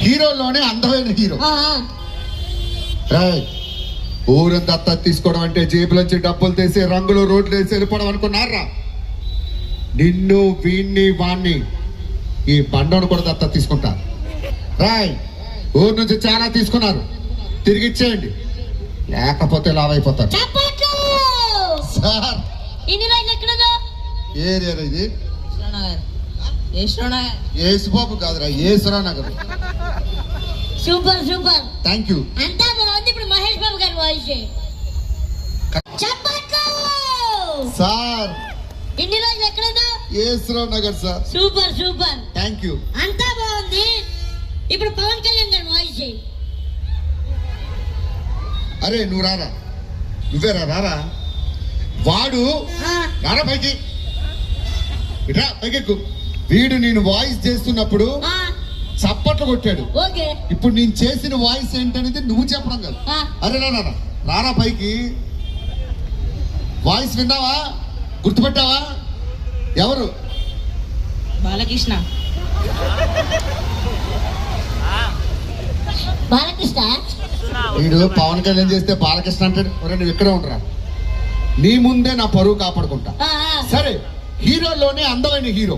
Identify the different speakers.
Speaker 1: హీరోలోనే అందమైన హీరో. ఊరంతా దత్త తీసుకోవడం అంటే జేబులోంచి డబ్బులు తీసి రంగులు రోడ్లు వేసి వెళ్ళిపోవడం అనుకున్నారా? నిన్ను వీణ్ణి వాణ్ణి ఈ బండను కూడా దత్త తీసుకుంటారు. రాయ్ ఊరు నుంచి చాలా తీసుకున్నారు, తిరిగి ఇచ్చేయండి, లేకపోతే లావ్ అయిపోతారు. సార్ ఏరియా ఇది యేసుబాబు కాదురా, Yesura Nagar.
Speaker 2: Super super,
Speaker 1: thank you.
Speaker 2: అంతా బాగుంది. ఇప్పుడు మహేష్ బాబు గారి వాయిస్ చెప్పట్లు.
Speaker 1: సార్
Speaker 2: ఇన్ని రోజులు ఎక్కడన్నా?
Speaker 1: Yesurao Nagar sir.
Speaker 2: Super super,
Speaker 1: thank you.
Speaker 2: అంతా బాగుంది. ఇప్పుడు పవన్ కళ్యాణ్ గారి వాయిస్.
Speaker 1: అరే నువ్వు రారా, నువ్వేరా రారా. వాడు రారా పైకి, ఇట్రా పైకెక్కు. వీడు నేను వాయిస్ చేస్తున్నప్పుడు చప్పట్లు కొట్టాడు. ఇప్పుడు నేను చేసిన వాయిస్ ఏంటనేది నువ్వు చెప్పడం కాదు. అరే రారా రారా పైకి. వాయిస్ విన్నావా, గుర్తుపెట్టావా? ఎవరు?
Speaker 2: బాలకృష్ణ. బాలకృష్ణ
Speaker 1: వీడు పవన్ కళ్యాణ్ చేస్తే బాలకృష్ణ అంటాడు. ఒరే నువ్వు ఇక్కడే ఉండరా, నీ ముందే నా పరువు కాపాడుకుంటా. సరే హీరోలోనే అందమైన హీరో.